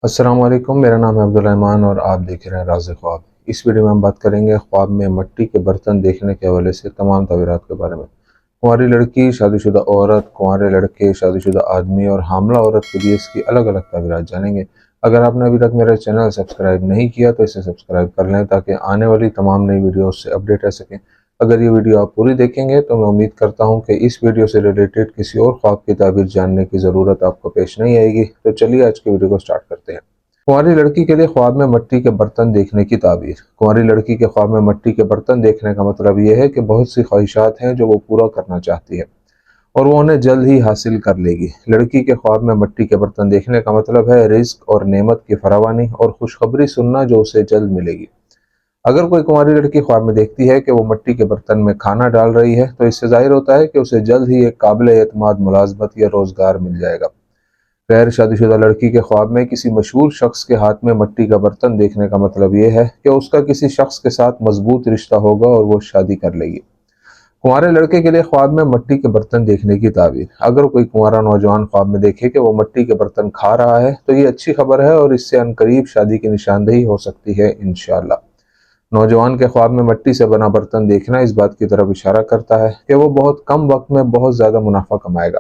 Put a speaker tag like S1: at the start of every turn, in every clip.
S1: अस्सलाम वालेकुम, मेरा नाम है अब्दुल रहमान और आप देख रहे हैं राज़ ख्वाब। इस वीडियो में हम बात करेंगे ख्वाब में मट्टी के बर्तन देखने के हवाले से तमाम तबीरात के बारे में। कुंवारी लड़की, शादीशुदा औरत, कुंवारे लड़के, शादीशुदा आदमी और हामला औरत के लिए इसकी अलग अलग तबीरात जानेंगे। अगर आपने अभी तक मेरा चैनल सब्सक्राइब नहीं किया तो इसे सब्सक्राइब कर लें ताकि आने वाली तमाम नई वीडियो से अपडेट रह सकें। अगर ये वीडियो आप पूरी देखेंगे तो मैं उम्मीद करता हूँ कि इस वीडियो से रिलेटेड किसी और ख्वाब की ताबीर जानने की ज़रूरत आपको पेश नहीं आएगी। तो चलिए आज की वीडियो को स्टार्ट करते हैं। कुंवारी लड़की के लिए ख्वाब में मट्टी के बर्तन देखने की ताबीर। कुंवारी लड़की के ख्वाब में मट्टी के बर्तन देखने का मतलब यह है कि बहुत सी ख्वाहिशात हैं जो वो पूरा करना चाहती है और वो उन्हें जल्द ही हासिल कर लेगी। लड़की के ख्वाब में मट्टी के बर्तन देखने का मतलब है रिज्क और नेमत की फरावानी और खुशखबरी सुनना जो उसे जल्द मिलेगी। अगर कोई कुंवारी लड़की ख्वाब में देखती है कि वो मट्टी के बर्तन में खाना डाल रही है तो इससे जाहिर होता है कि उसे जल्द ही एक काबिल एतमाद मुलाजमत या रोजगार मिल जाएगा। गैर शादीशुदा लड़की के ख्वाब में किसी मशहूर शख्स के हाथ में मट्टी का बर्तन देखने का मतलब यह है कि उसका किसी शख्स के साथ मजबूत रिश्ता होगा और वो शादी कर लेगी। कुंवारे लड़के के लिए ख्वाब में मट्टी के बर्तन देखने की ताबीर। अगर कोई कुंवारा नौजवान ख्वाब में देखे कि वो मट्टी के बर्तन खा रहा है तो ये अच्छी खबर है और इससे अनकरीब शादी की निशानदेही हो सकती है इंशाअल्लाह। नौजवान के ख्वाब में मट्टी से बना बर्तन देखना इस बात की तरफ इशारा करता है कि वो बहुत कम वक्त में बहुत ज्यादा मुनाफा कमाएगा।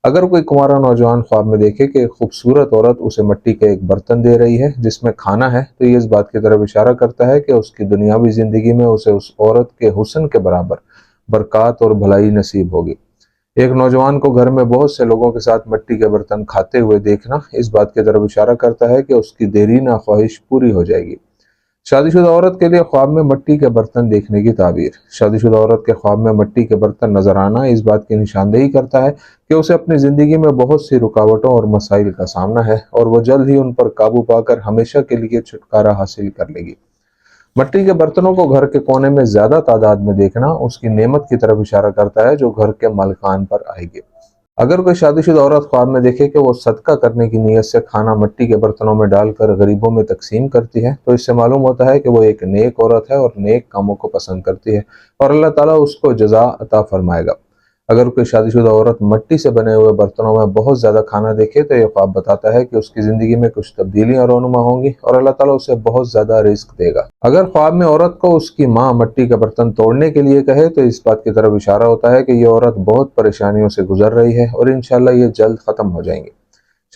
S1: अगर कोई कुंवारा नौजवान ख्वाब में देखे कि एक खूबसूरत औरत उसे मिट्टी का एक बर्तन दे रही है जिसमें खाना है तो ये इस बात की तरफ इशारा करता है कि उसकी दुनियावी जिंदगी में उसे उस औरत के हुस्न के बराबर बरकत और भलाई नसीब होगी। एक नौजवान को घर में बहुत से लोगों के साथ मिट्टी के बर्तन खाते हुए देखना इस बात की तरफ इशारा करता है कि उसकी देरीना ख्वाहिश पूरी हो जाएगी। शादीशुदा औरत के लिए ख्वाब में मिट्टी के बर्तन देखने की ताबीर। शादीशुदा औरत के ख्वाब में मिट्टी के बर्तन नजर आना इस बात की निशानदेही करता है कि उसे अपनी जिंदगी में बहुत सी रुकावटों और मसाइल का सामना है और वो जल्द ही उन पर काबू पाकर हमेशा के लिए छुटकारा हासिल कर लेगी। मिट्टी के बर्तनों को घर के कोने में ज्यादा तादाद में देखना उसकी नेमत की तरफ इशारा करता है जो घर के मालिकान पर आएगी। अगर कोई शादीशुदा औरत ख्वाब में देखे कि वो सदका करने की नीयत से खाना मिट्टी के बर्तनों में डालकर गरीबों में तकसीम करती है तो इससे मालूम होता है कि वो एक नेक औरत है और नेक कामों को पसंद करती है और अल्लाह ताला उसको जज़ा अता फरमाएगा। अगर कोई शादीशुदा औरत मिट्टी से बने हुए बर्तनों में बहुत ज्यादा खाना देखे तो यह ख्वाब बताता है कि उसकी जिंदगी में कुछ तब्दीलियां रोनुमा होंगी और अल्लाह ताला उसे बहुत ज्यादा रिस्क देगा। अगर ख्वाब में औरत को उसकी माँ मिट्टी का बर्तन तोड़ने के लिए कहे तो इस बात की तरफ इशारा होता है कि यह औरत बहुत परेशानियों से गुजर रही है और इंशाल्लाह ये जल्द खत्म हो जाएंगी।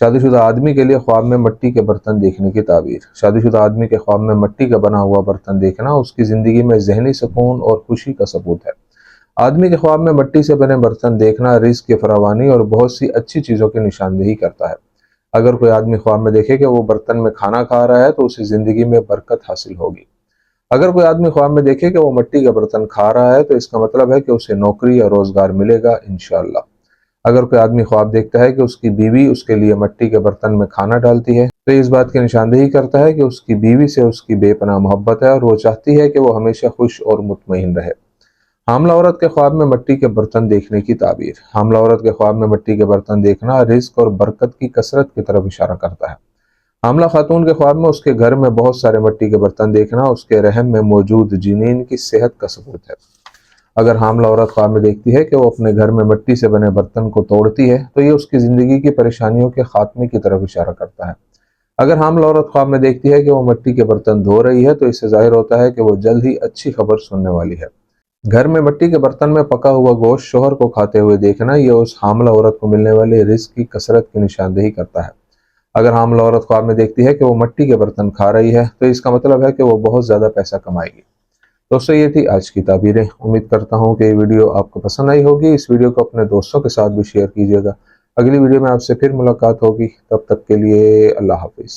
S1: शादीशुदा आदमी के लिए ख्वाब में मिट्टी के बर्तन देखने की ताबीर। शादीशुदा आदमी के ख्वाब में मिट्टी का बना हुआ बर्तन देखना उसकी जिंदगी में जहनी सुकून और खुशी का सबूत है। आदमी के ख्वाब में मिट्टी से बने बर्तन देखना रिस्क की फरावानी और बहुत सी अच्छी चीजों की निशानदेही करता है। अगर कोई आदमी ख्वाब में देखे कि वो बर्तन में खाना खा रहा है तो उसे जिंदगी में बरकत हासिल होगी। अगर कोई आदमी ख्वाब में देखे कि वो मिट्टी का बर्तन खा रहा है तो इसका मतलब है कि उसे नौकरी या रोजगार मिलेगा इंशाअल्लाह। अगर कोई आदमी ख्वाब देखता है कि उसकी बीवी उसके लिए मिट्टी के बर्तन में खाना डालती है तो इस बात की निशानदेही करता है कि उसकी बीवी से उसकी बेपनाह मोहब्बत है और वो चाहती है कि वो हमेशा खुश और मुतमईन रहे। हामला औरत के ख्वाब में मिट्टी के बर्तन देखने की ताबीर। हामला औरत के ख्वाब में मिट्टी के बर्तन देखना रिस्क और बरकत की कसरत की तरफ इशारा करता है। हामला खातून के ख्वाब में उसके घर में बहुत सारे मिट्टी के बर्तन देखना उसके रहम में मौजूद जिनीन की सेहत का सबूत है। अगर हामला औरत ख्वाब में देखती है कि वो अपने घर में मिट्टी से बने बर्तन को तोड़ती है तो ये उसकी जिंदगी की परेशानियों के खात्मे की तरफ इशारा करता है। अगर हामला औरत ख्वाब में देखती है कि वो मिट्टी के बर्तन धो रही है तो इससे जाहिर होता है कि वो जल्द ही अच्छी खबर सुनने वाली है। घर में मिट्टी के बर्तन में पका हुआ गोश्त शोहर को खाते हुए देखना यह उस हामला औरत को मिलने वाले रिस्क की कसरत की निशानदेही करता है। अगर हामला औरत ख्वाब में देखती है कि वो मिट्टी के बर्तन खा रही है तो इसका मतलब है कि वो बहुत ज्यादा पैसा कमाएगी। दोस्तों ये थी आज की ताबीरें। उम्मीद करता हूँ कि ये वीडियो आपको पसंद आई होगी। इस वीडियो को अपने दोस्तों के साथ भी शेयर कीजिएगा। अगली वीडियो में आपसे फिर मुलाकात होगी, तब तक के लिए अल्लाह हाफिज।